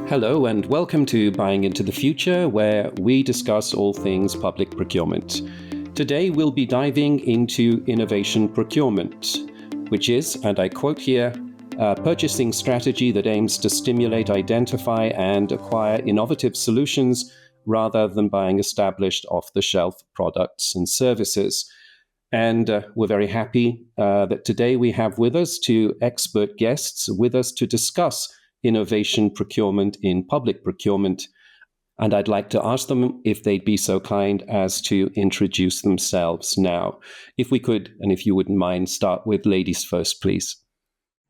Hello and welcome to Buying into the Future, where we discuss all things public procurement. Today we'll be diving into innovation procurement, which is, and I quote here, a purchasing strategy that aims to stimulate, identify, and acquire innovative solutions rather than buying established off-the-shelf products and services. And we're very happy that today we have with us two expert guests with us to discuss innovation procurement in public procurement. And I'd like to ask them if they'd be so kind as to introduce themselves now. If we could, and if you wouldn't mind, start with ladies first, please.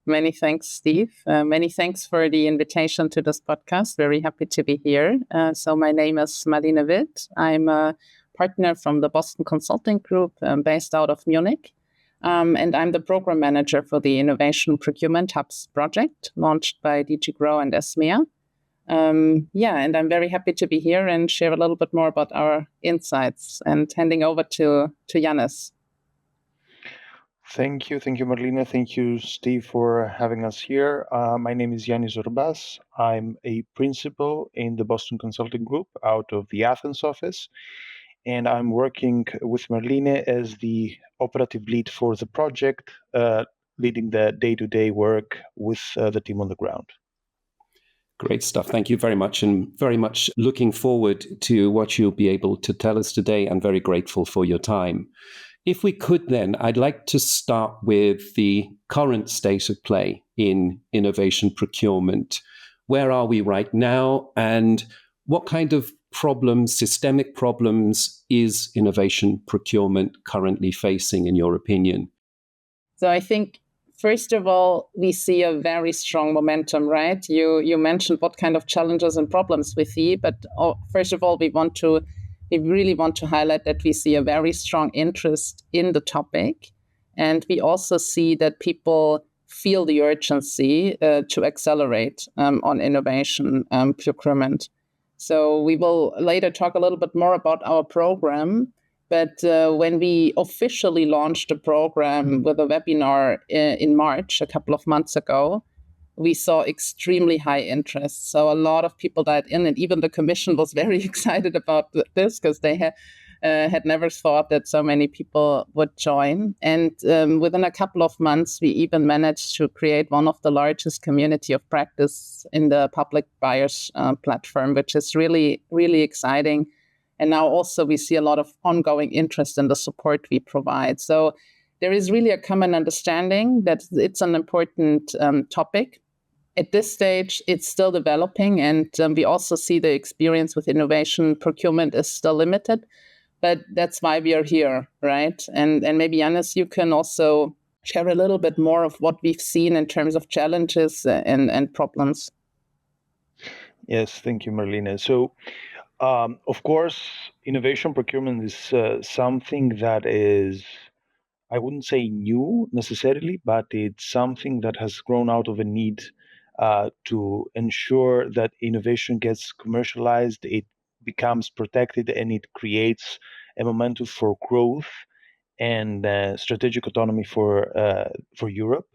Many thanks, Steve. Many thanks for the invitation to this podcast. Very happy to be here. So my name is Marlene Witt. I'm a partner from the Boston Consulting Group based out of Munich. And I'm the program manager for the Innovation Procurement Hubs project launched by DG Grow and ESMEA. And I'm very happy to be here and share a little bit more about our insights, and handing over to Yannis. Thank you, Marlene. Thank you, Steve, for having us here. My name is Yannis Orbas. I'm a principal in the Boston Consulting Group out of the Athens office, and I'm working with Marlene as the operative lead for the project, leading the day-to-day work with the team on the ground. Great stuff. Thank you very much, and very much looking forward to what you'll be able to tell us today, and very grateful for your time. If we could then, I'd like to start with the current state of play in innovation procurement. Where are we right now, and what kind of problems, systemic problems, is innovation procurement currently facing, in your opinion? So I think, first of all, we see a very strong momentum, right? You mentioned what kind of challenges and problems we see, but first of all, we really want to highlight that we see a very strong interest in the topic, and we also see that people feel the urgency to accelerate on innovation procurement. So we will later talk a little bit more about our program. But when we officially launched the program with a webinar in March, a couple of months ago, we saw extremely high interest. So a lot of people dialed in, and even the Commission was very excited about this, because they had never thought that so many people would join. And within a couple of months, we even managed to create one of the largest community of practice in the public buyers platform, which is really, really exciting. And now also we see a lot of ongoing interest in the support we provide. So there is really a common understanding that it's an important topic. At this stage, it's still developing, and we also see the experience with innovation procurement is still limited. But that's why we are here, right? And maybe, Yannis, you can also share a little bit more of what we've seen in terms of challenges and problems. Yes, thank you, Marlene. So, of course, innovation procurement is something that is, I wouldn't say new necessarily, but it's something that has grown out of a need to ensure that innovation gets commercialized, it becomes protected, and it creates a momentum for growth and strategic autonomy for Europe.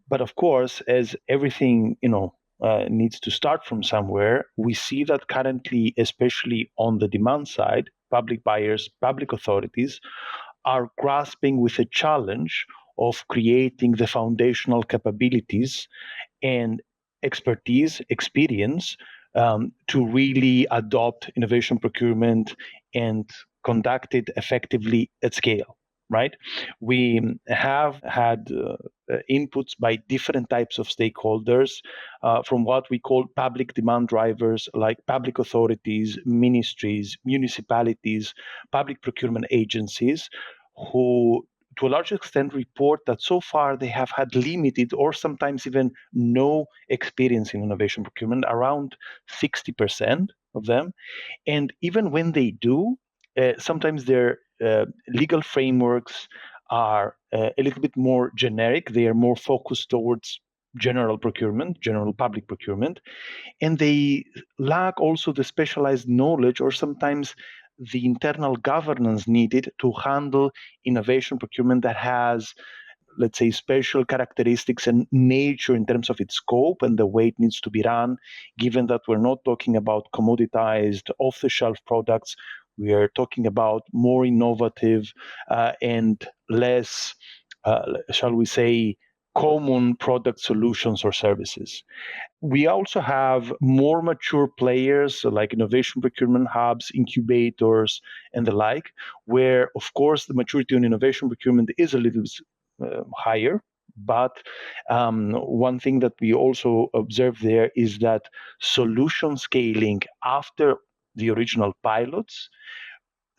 But of course, as everything needs to start from somewhere, we see that currently, especially on the demand side, public buyers, public authorities are grasping with a challenge of creating the foundational capabilities and expertise, experience to really adopt innovation procurement and conduct it effectively at scale, right? We have had inputs by different types of stakeholders from what we call public demand drivers, like public authorities, ministries, municipalities, public procurement agencies, who to a large extent report that so far they have had limited or sometimes even no experience in innovation procurement, around 60% of them. And even when they do, sometimes their legal frameworks are a little bit more generic. They are more focused towards general procurement, general public procurement, and they lack also the specialized knowledge or sometimes the internal governance needed to handle innovation procurement that has let's say, special characteristics and nature in terms of its scope and the way it needs to be run, given that we're not talking about commoditized, off-the-shelf products. We are talking about more innovative and less, shall we say, common product solutions or services. We also have more mature players like innovation procurement hubs, incubators, and the like, where, of course, the maturity on innovation procurement is a little higher. But one thing that we also observe there is that solution scaling after the original pilots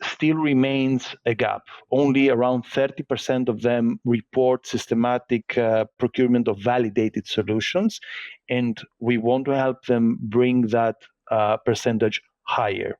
still remains a gap. Only around 30% of them report systematic procurement of validated solutions, and we want to help them bring that percentage higher.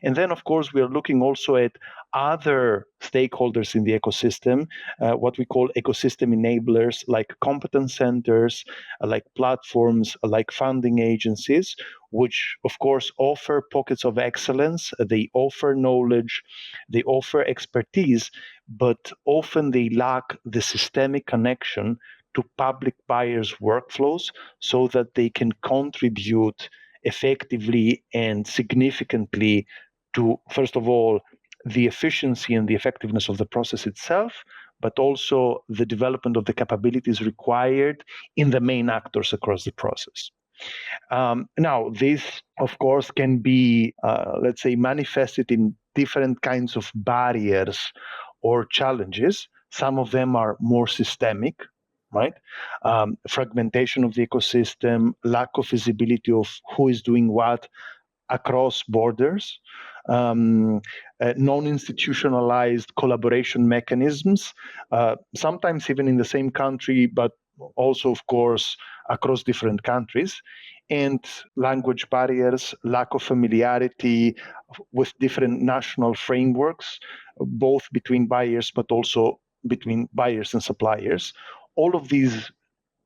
And then, of course, we are looking also at other stakeholders in the ecosystem, what we call ecosystem enablers, like competence centers, like platforms, like funding agencies, which, of course, offer pockets of excellence. They offer knowledge, they offer expertise, but often they lack the systemic connection to public buyers' workflows so that they can contribute effectively and significantly to, first of all, the efficiency and the effectiveness of the process itself, but also the development of the capabilities required in the main actors across the process. Now, this, of course, can be, let's say, manifested in different kinds of barriers or challenges. Some of them are more systemic, right? Fragmentation of the ecosystem, lack of visibility of who is doing what across borders, non-institutionalized collaboration mechanisms, sometimes even in the same country, but also, of course, across different countries, and language barriers, lack of familiarity with different national frameworks, both between buyers, but also between buyers and suppliers. All of these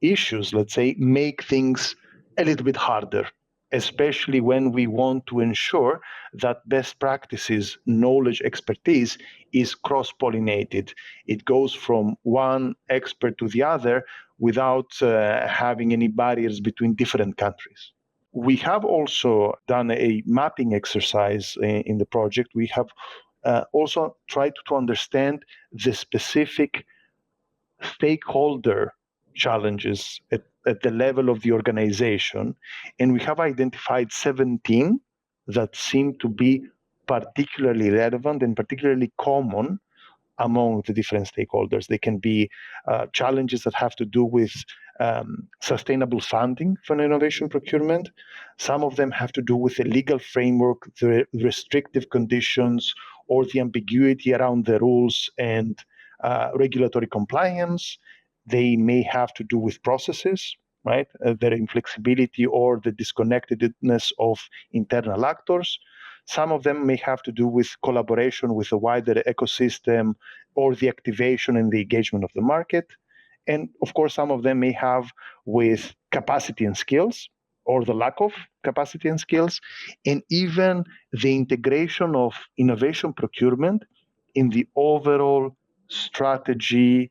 issues, let's say, make things a little bit harder, especially when we want to ensure that best practices, knowledge, expertise is cross-pollinated. It goes from one expert to the other without having any barriers between different countries. We have also done a mapping exercise in the project. We have also tried to understand the specific stakeholder challenges at the level of the organization, and we have identified 17 that seem to be particularly relevant and particularly common among the different stakeholders. They can be challenges that have to do with sustainable funding for innovation procurement. Some of them have to do with the legal framework, the restrictive conditions, or the ambiguity around the rules and regulatory compliance. They may have to do with processes, right? Their inflexibility or the disconnectedness of internal actors. Some of them may have to do with collaboration with a wider ecosystem or the activation and the engagement of the market. And of course, some of them may have with capacity and skills or the lack of capacity and skills, and even the integration of innovation procurement in the overall strategy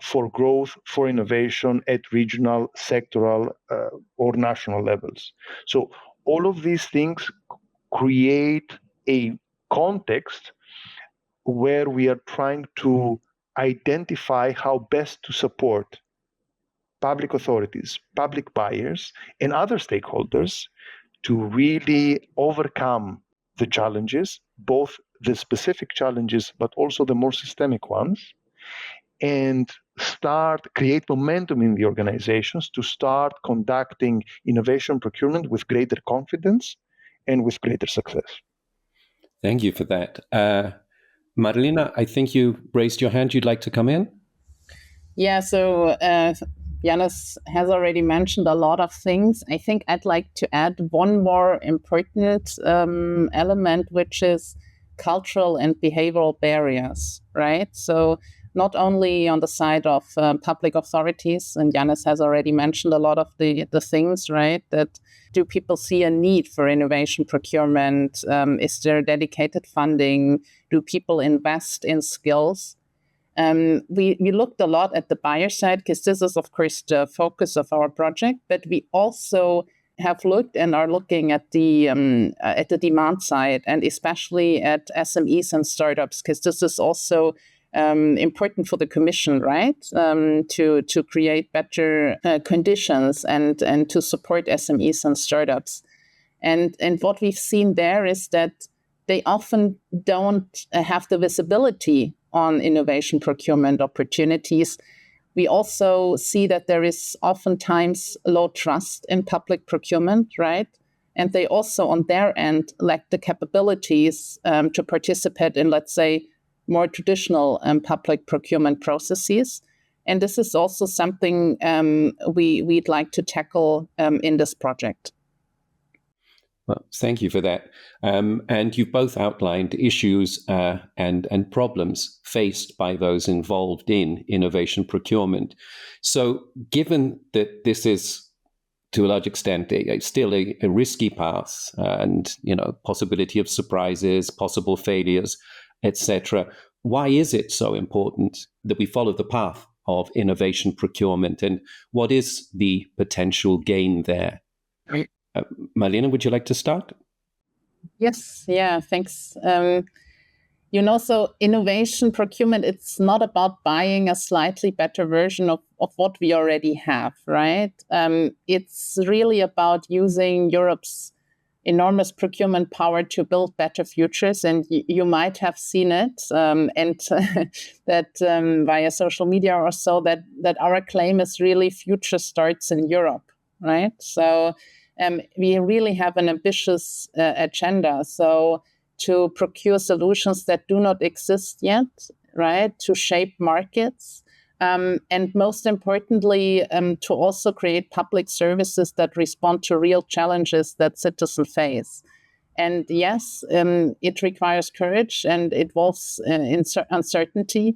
for growth, for innovation at regional, sectoral, or national levels. So all of these things create a context where we are trying to identify how best to support public authorities, public buyers, and other stakeholders to really overcome the challenges, both the specific challenges, but also the more systemic ones, and create momentum in the organizations to start conducting innovation procurement with greater confidence and with greater success. Thank you for that. Marilena, I think you raised your hand. You'd like to come in? Yeah, so Yanis has already mentioned a lot of things. I think I'd like to add one more important element, which is cultural and behavioral barriers, right? So not only on the side of public authorities, and Yanis has already mentioned a lot of the things, right? That do people see a need for innovation procurement? Is there dedicated funding? Do people invest in skills? We looked a lot at the buyer side because this is, of course, the focus of our project, but we also have looked and are looking at the demand side, and especially at SMEs and startups, because this is also important for the Commission, right? To create better conditions and to support SMEs and startups. And what we've seen there is that they often don't have the visibility on innovation procurement opportunities. We also see that there is oftentimes low trust in public procurement, right? And they also, on their end, lack the capabilities to participate in, let's say, more traditional public procurement processes. And this is also something we'd like to tackle in this project. Well, thank you for that. And you've both outlined issues and problems faced by those involved in innovation procurement. So given that this is, to a large extent, still a risky path and, possibility of surprises, possible failures, etc., why is it so important that we follow the path of innovation procurement, and what is the potential gain there? Marlene, would you like to start? Yes, yeah, thanks. So innovation procurement, it's not about buying a slightly better version of what we already have, right? It's really about using Europe's enormous procurement power to build better futures. And you might have seen it, and that via social media or so, that our claim is really future starts in Europe, right? So we really have an ambitious agenda. So to procure solutions that do not exist yet, right? To shape markets. And most importantly, to also create public services that respond to real challenges that citizens face. And yes, it requires courage and it involves uncertainty.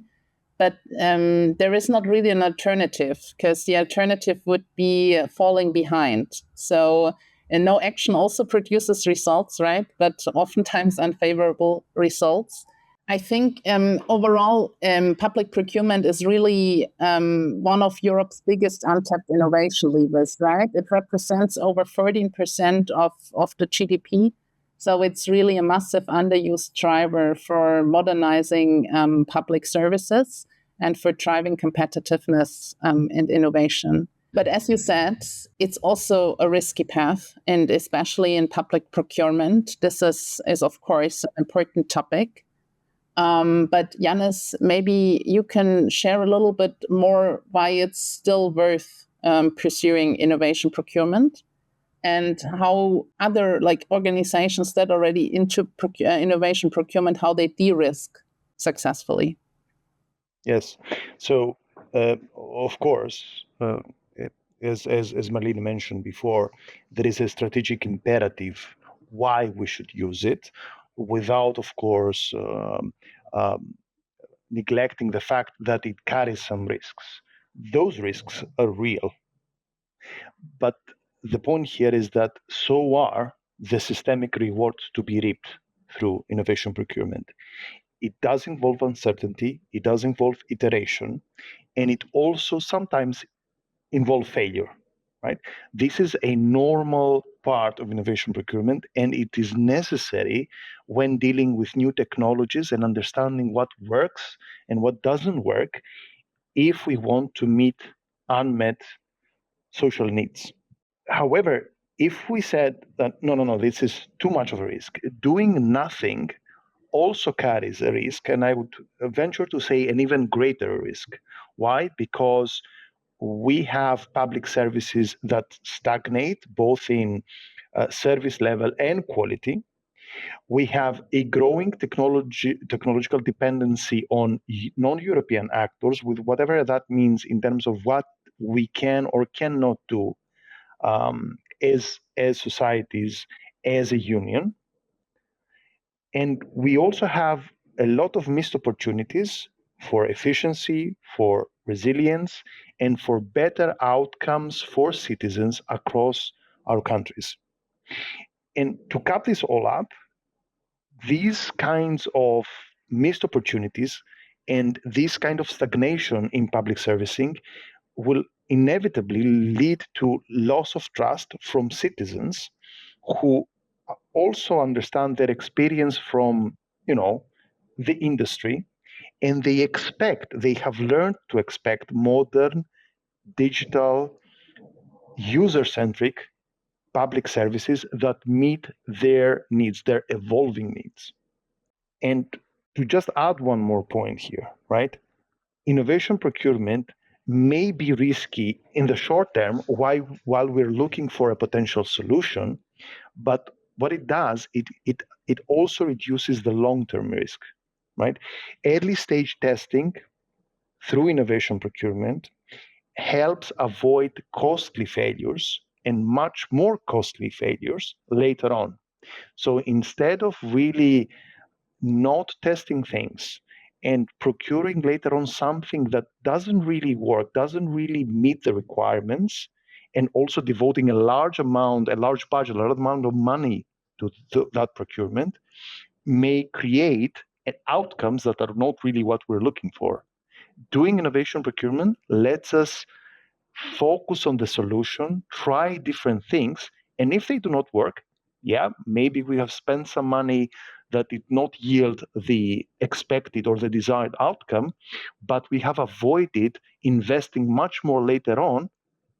But there is not really an alternative, because the alternative would be falling behind. So no action also produces results, right? But oftentimes unfavorable results. I think overall, public procurement is really one of Europe's biggest untapped innovation levers, right? It represents over 14% of the GDP. So it's really a massive underused driver for modernizing public services and for driving competitiveness and innovation. But as you said, it's also a risky path, and especially in public procurement, this is of course, an important topic. But Yannis, maybe you can share a little bit more why it's still worth pursuing innovation procurement, and how other organizations that are already into innovation procurement, how they de-risk successfully. Yes. So, of course, as Marlene mentioned before, there is a strategic imperative why we should use it, without, of course, neglecting the fact that it carries some risks. Those risks are real. But the point here is that so are the systemic rewards to be reaped through innovation procurement. It does involve uncertainty, it does involve iteration, and it also sometimes involves failure, right? This is a normal part of innovation procurement, and it is necessary when dealing with new technologies and understanding what works and what doesn't work if we want to meet unmet social needs. However, if we said that, no, this is too much of a risk, doing nothing also carries a risk, and I would venture to say an even greater risk. Why? Because we have public services that stagnate both in service level and quality. We have a growing technological dependency on non-European actors, with whatever that means in terms of what we can or cannot do as societies, as a union. And we also have a lot of missed opportunities for efficiency, for resilience, and for better outcomes for citizens across our countries. And to cap this all up, these kinds of missed opportunities And this kind of stagnation in public servicing will inevitably lead to loss of trust from citizens who also understand their experience from, the industry, and they have learned to expect modern, digital, user-centric public services that meet their needs, their evolving needs. And to just add one more point here, right? Innovation procurement may be risky in the short term while we're looking for a potential solution, but what it does, it also reduces the long-term risk, right? Early stage testing through innovation procurement helps avoid costly failures and much more costly failures later on. So instead of really not testing things and procuring later on something that doesn't really work, doesn't really meet the requirements, and also devoting a large budget, a large amount of money to that procurement, may create outcomes that are not really what we're looking for. Doing innovation procurement lets us focus on the solution, try different things, and if they do not work, maybe we have spent some money that did not yield the expected or the desired outcome, but we have avoided investing much more later on,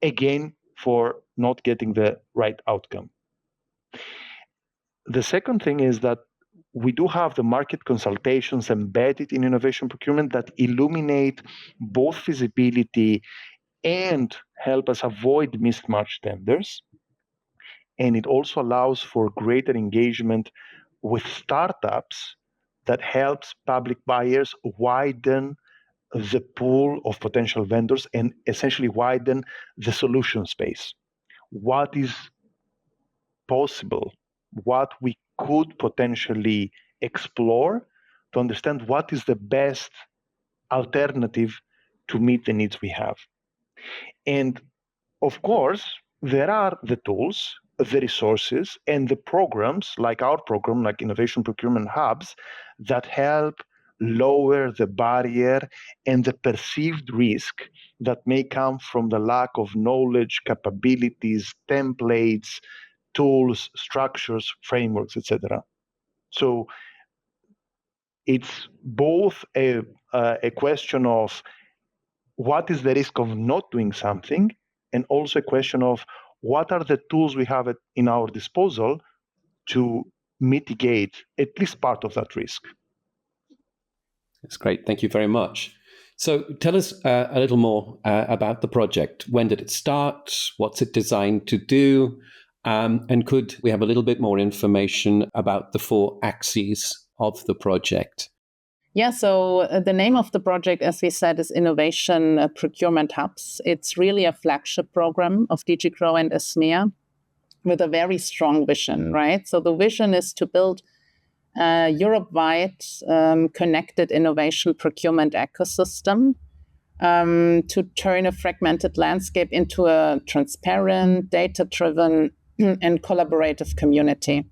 again, for not getting the right outcome. The second thing is that we do have the market consultations embedded in innovation procurement that illuminate both feasibility and help us avoid mismatched tenders. And it also allows for greater engagement with startups that helps public buyers widen the pool of potential vendors and essentially widen the solution space. What is possible, what we could potentially explore to understand what is the best alternative to meet the needs we have. And of course, there are the tools, the resources, and the programs like our program, like Innovation Procurement Hubs, that help lower the barrier and the perceived risk that may come from the lack of knowledge, capabilities, templates, tools, structures, frameworks, etc. So it's both a question of what is the risk of not doing something, and also a question of what are the tools we have in our disposal to mitigate at least part of that risk. That's great. Thank you very much. So tell us a little more about the project. When did it start? What's it designed to do? And could we have a little bit more information about the 4 axes of the project? Yeah, so the name of the project, as we said, is Innovation Procurement Hubs. It's really a flagship program of DG GROW and ESMEA with a very strong vision, right? So the vision is to build a Europe-wide connected innovation procurement ecosystem to turn a fragmented landscape into a transparent, data-driven, and collaborative community.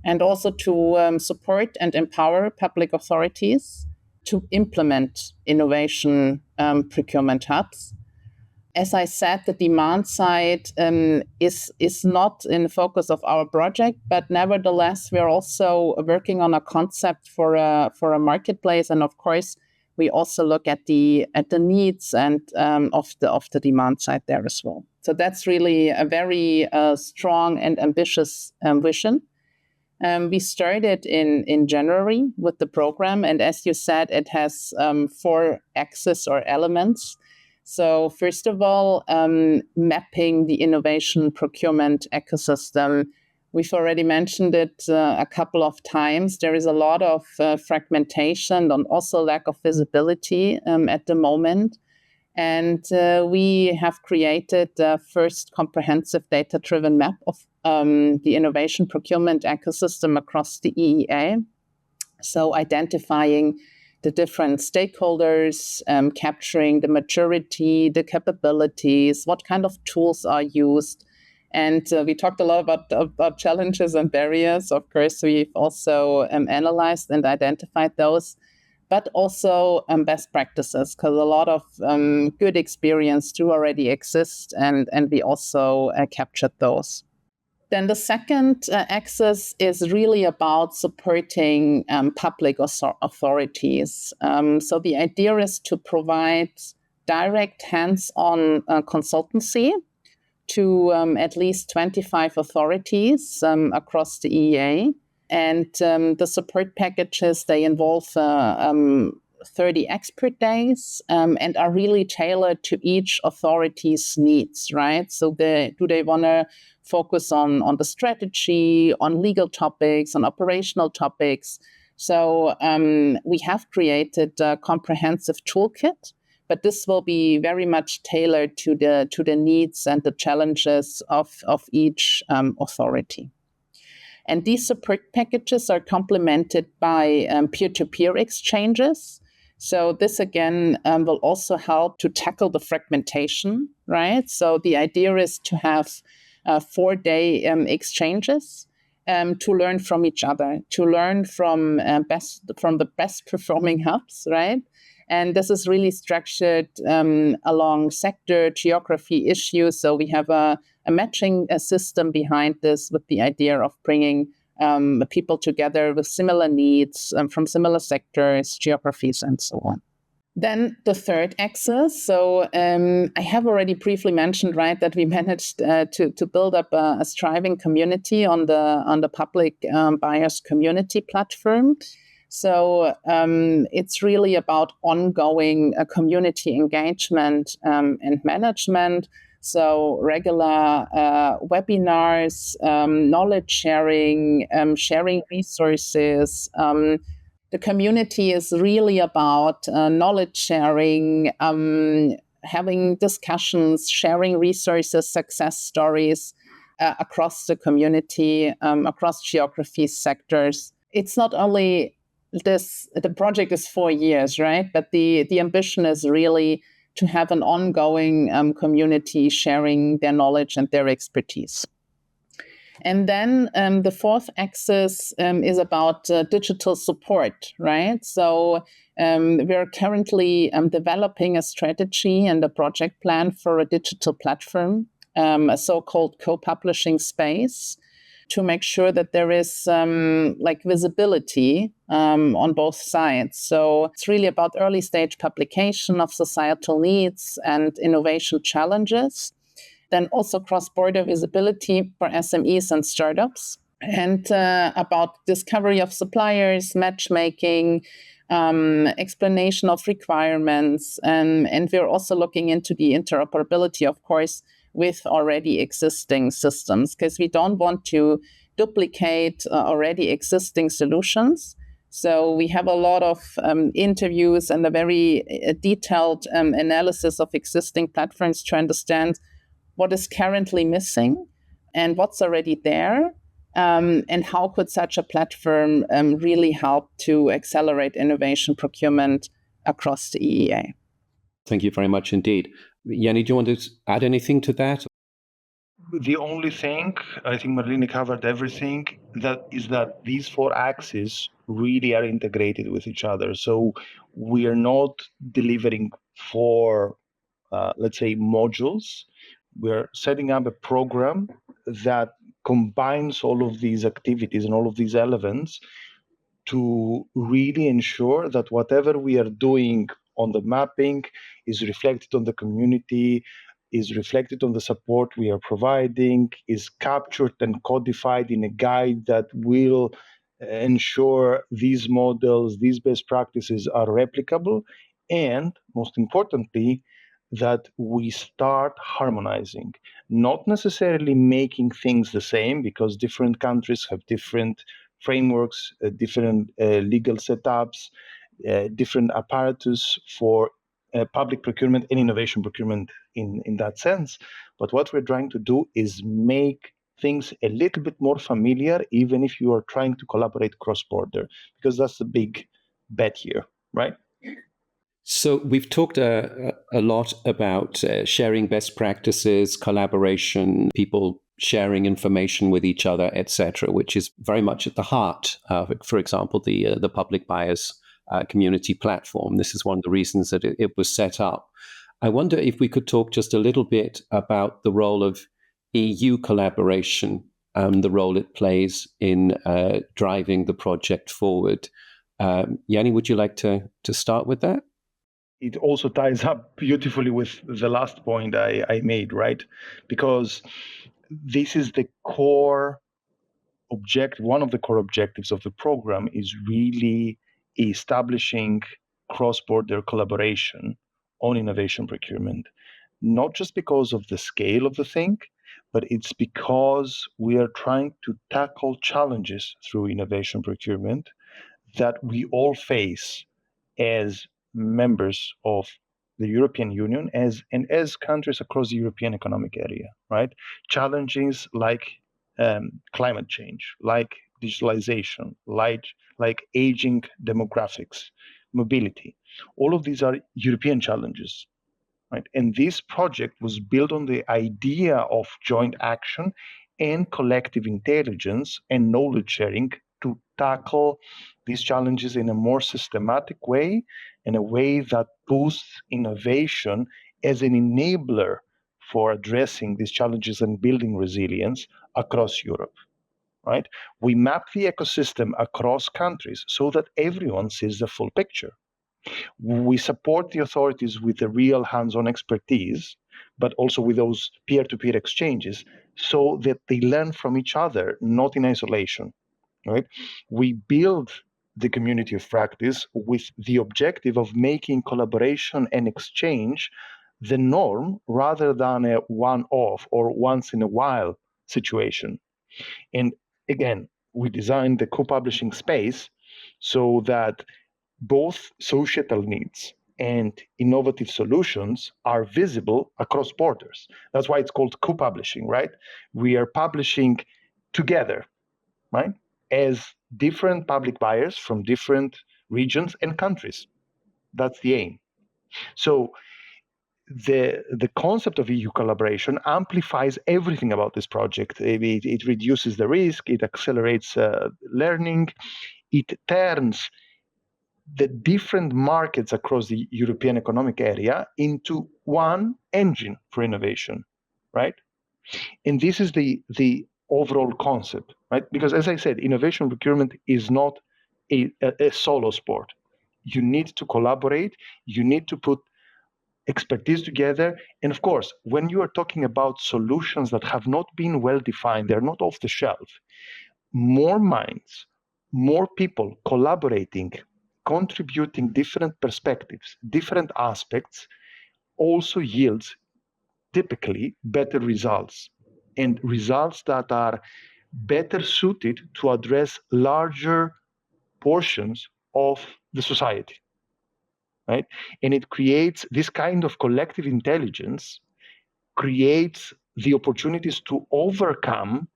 And also to support and empower public authorities to implement innovation procurement hubs. As I said, the demand side is not in the focus of our project, but nevertheless, we're also working on a concept for a marketplace, and of course, we also look at the needs and of the demand side there as well. So that's really a very strong and ambitious vision. We started in January with the program, and as you said, it has 4 axes or elements. So first of all, mapping the innovation procurement ecosystem. We've already mentioned it a couple of times. There is a lot of fragmentation and also lack of visibility at the moment. And we have created the first comprehensive data-driven map of the innovation procurement ecosystem across the EEA. So identifying the different stakeholders, capturing the maturity, the capabilities, what kind of tools are used. And we talked a lot about challenges and barriers. Of course, we've also analyzed and identified those. but also best practices, because a lot of good experience do already exist, and we also captured those. Then the second axis is really about supporting public authorities. So the idea is to provide direct hands-on consultancy to at least 25 authorities across the EEA. And the support packages, they involve 30 expert days and are really tailored to each authority's needs, right? So do they want to focus on the strategy, on legal topics, on operational topics? So we have created a comprehensive toolkit, but this will be very much tailored to the needs and the challenges of each authority. And these support packages are complemented by peer-to-peer exchanges. So this, again, will also help to tackle the fragmentation, right? So the idea is to have 4-day exchanges to learn from each other, to learn from the best performing hubs, right? And this is really structured along sector, geography issues. So we have a matching system behind this with the idea of bringing people together with similar needs from similar sectors, geographies, and so on. Then the third axis. So I have already briefly mentioned, right, that we managed to build up a thriving community on the public buyers community platform. So it's really about ongoing community engagement and management. So regular webinars, knowledge sharing, sharing resources. The community is really about knowledge sharing, having discussions, sharing resources, success stories across the community, across geographies, sectors. It's not only the project is 4 years, right? But the ambition is really to have an ongoing community sharing their knowledge and their expertise. And then the fourth axis is about digital support, right? So we're currently developing a strategy and a project plan for a digital platform, a so-called co-publishing space, to make sure that there is visibility on both sides. So it's really about early stage publication of societal needs and innovation challenges. Then also cross-border visibility for SMEs and startups, and about discovery of suppliers, matchmaking, explanation of requirements. And we're also looking into the interoperability, of course, with already existing systems, because we don't want to duplicate already existing solutions. So we have a lot of interviews and a very detailed analysis of existing platforms to understand what is currently missing and what's already there, and how could such a platform really help to accelerate innovation procurement across the EEA. Thank you very much indeed. Yanni, do you want to add anything to that? The only thing, I think Marlene covered everything, that is that these 4 axes really are integrated with each other. So we are not delivering 4, let's say, modules. We're setting up a program that combines all of these activities and all of these elements to really ensure that whatever we are doing on the mapping is reflected on the community, is reflected on the support we are providing, is captured and codified in a guide that will ensure these models, these best practices are replicable, and most importantly, that we start harmonizing, not necessarily making things the same, because different countries have different frameworks, different legal setups, different apparatus for public procurement and innovation procurement in that sense. But what we're trying to do is make things a little bit more familiar, even if you are trying to collaborate cross-border, because that's the big bet here, right? So we've talked a lot about sharing best practices, collaboration, people sharing information with each other, etc., which is very much at the heart of, for example, the public buyers community platform. This is one of the reasons that it was set up. I wonder if we could talk just a little bit about the role of EU collaboration, the role it plays in driving the project forward. Yanni, would you like to start with that? It also ties up beautifully with the last point I made, right? Because this is the core objective. One of the core objectives of the program is really establishing cross-border collaboration on innovation procurement, not just because of the scale of the thing, but it's because we are trying to tackle challenges through innovation procurement that we all face as members of the European Union as countries across the European Economic Area, right? Challenges like climate change, like digitalization, like aging demographics, mobility. All of these are European challenges, right? And this project was built on the idea of joint action and collective intelligence and knowledge sharing to tackle these challenges in a more systematic way, in a way that boosts innovation as an enabler for addressing these challenges and building resilience across Europe, right? We map the ecosystem across countries so that everyone sees the full picture. We support the authorities with the real hands-on expertise, but also with those peer-to-peer exchanges so that they learn from each other, not in isolation, right? We build the community of practice with the objective of making collaboration and exchange the norm rather than a one-off or once in a while situation. And again, we designed the co-publishing space so that both societal needs and innovative solutions are visible across borders. That's why it's called co-publishing, right? We are publishing together, right? As different public buyers from different regions and countries. That's the aim. So the concept of EU collaboration amplifies everything about this project. It reduces the risk, it accelerates learning, it turns the different markets across the European Economic Area into one engine for innovation, right? And this is the overall concept, right? Because as I said, innovation procurement is not a solo sport. You need to collaborate, you need to put expertise together. And of course, when you are talking about solutions that have not been well defined, they're not off the shelf, more minds, more people collaborating, contributing different perspectives, different aspects, also yields typically better results, and results that are better suited to address larger portions of the society, right? And it creates this kind of collective intelligence, creates the opportunities to overcome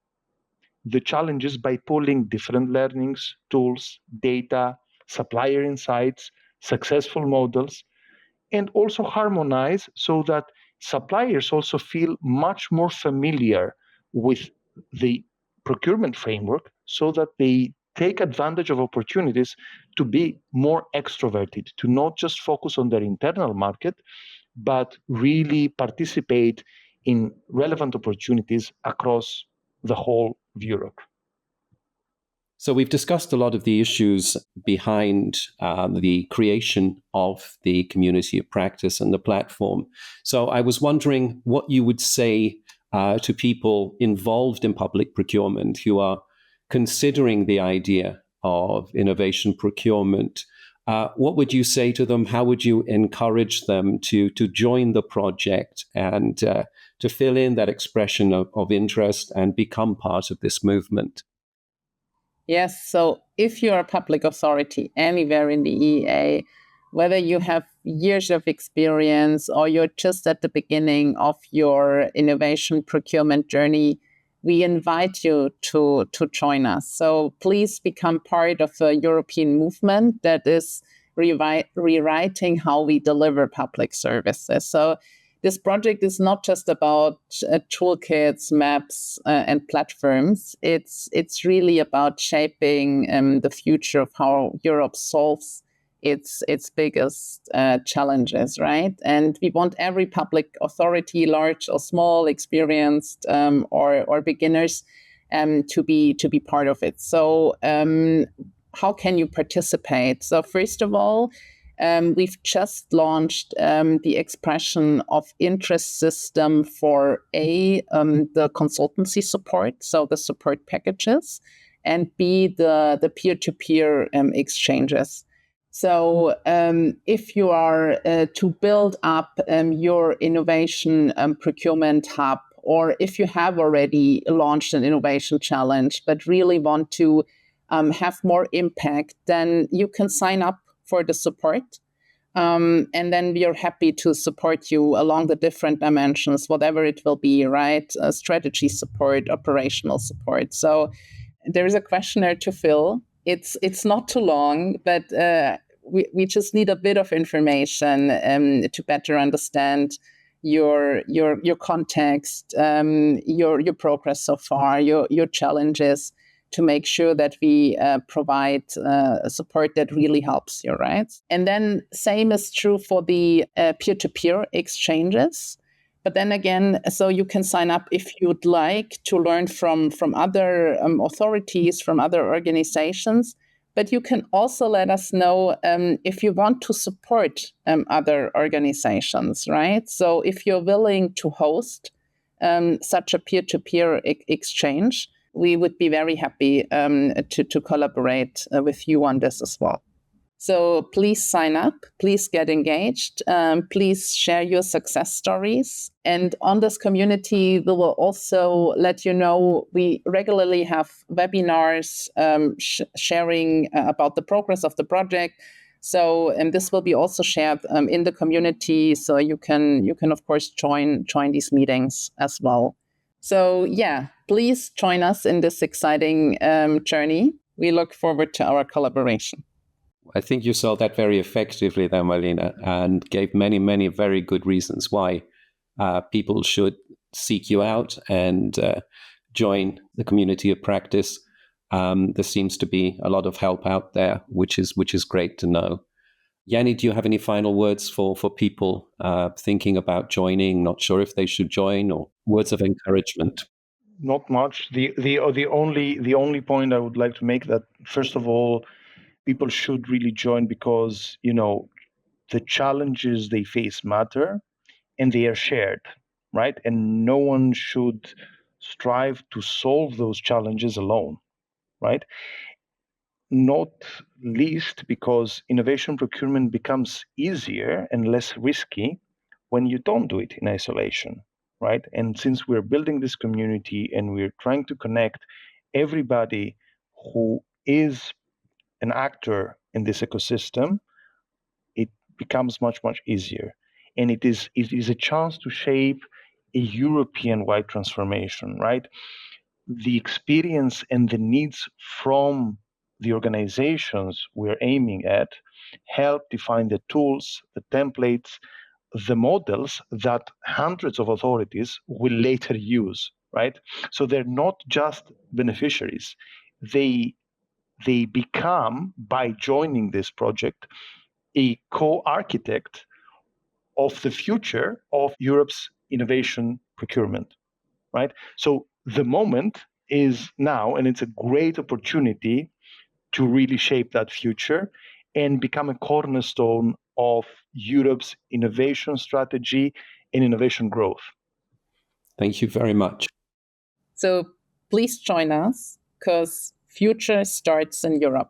the challenges by pulling different learnings, tools, data, supplier insights, successful models, and also harmonize so that suppliers also feel much more familiar with the procurement framework so that they take advantage of opportunities to be more extroverted, to not just focus on their internal market, but really participate in relevant opportunities across the whole of Europe. So we've discussed a lot of the issues behind the creation of the community of practice and the platform. So I was wondering what you would say to people involved in public procurement who are considering the idea of innovation procurement. What would you say to them? How would you encourage them to join the project and to fill in that expression of interest and become part of this movement? Yes, so if you're a public authority anywhere in the EEA, whether you have years of experience or you're just at the beginning of your innovation procurement journey, we invite you to join us. So please become part of a European movement that is rewriting how we deliver public services. So this project is not just about toolkits, maps, and platforms. It's really about shaping the future of how Europe solves its biggest challenges, right? And we want every public authority, large or small, experienced or beginners, to be part of it. So how can you participate? So first of all, we've just launched the expression of interest system for the consultancy support, so the support packages, and B, the peer-to-peer exchanges. So if you are to build up your innovation procurement hub, or if you have already launched an innovation challenge but really want to have more impact, then you can sign up for the support. And then we are happy to support you along the different dimensions, whatever it will be, right? Strategy support, operational support. So there is a questionnaire to fill. It's not too long, but we just need a bit of information to better understand your context, your progress so far, your challenges, to make sure that we provide support that really helps you, right? And then same is true for the peer-to-peer exchanges. But then again, so you can sign up if you'd like to learn from other authorities, from other organizations. But you can also let us know if you want to support other organizations, right? So if you're willing to host such a peer-to-peer exchange, we would be very happy to collaborate with you on this as well. So please sign up, please get engaged, please share your success stories. And on this community, we will also let you know we regularly have webinars sharing about the progress of the project. So, and this will be also shared in the community. So you can of course join these meetings as well. So yeah, please join us in this exciting journey. We look forward to our collaboration. I think you saw that very effectively there, Marlene, and gave many, many very good reasons why people should seek you out and join the community of practice. There seems to be a lot of help out there, which is great to know. Yanni, do you have any final words for people thinking about joining, not sure if they should join, or words of encouragement? Not much. The only point I would like to make, that first of all, people should really join because the challenges they face matter and they are shared, right? And no one should strive to solve those challenges alone, right? Not least because innovation procurement becomes easier and less risky when you don't do it in isolation, right? And since we're building this community and we're trying to connect everybody who is an actor in this ecosystem, it becomes much, much easier. And it is a chance to shape a European-wide transformation, right? The experience and the needs from the organizations we're aiming at help define the tools, the templates, the models that hundreds of authorities will later use, right? So they're not just beneficiaries. They become, by joining this project, a co-architect of the future of Europe's innovation procurement, right? So the moment is now, and it's a great opportunity to really shape that future and become a cornerstone of Europe's innovation strategy and innovation growth. Thank you very much. So please join us, because future starts in Europe.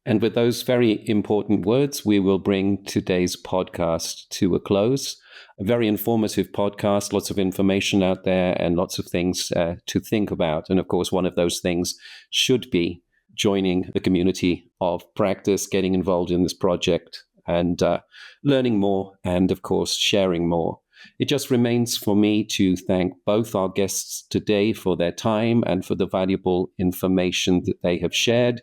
And with those very important words, we will bring today's podcast to a close. A very informative podcast, lots of information out there and lots of things to think about. And of course, one of those things should be joining the community of practice, getting involved in this project and learning more and, of course, sharing more. It just remains for me to thank both our guests today for their time and for the valuable information that they have shared.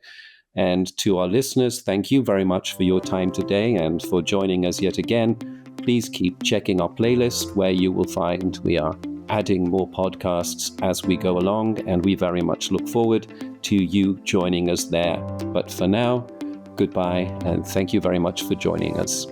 And to our listeners, thank you very much for your time today and for joining us yet again. Please keep checking our playlist, where you will find we are adding more podcasts as we go along, and we very much look forward to you joining us there. But for now, goodbye, and thank you very much for joining us.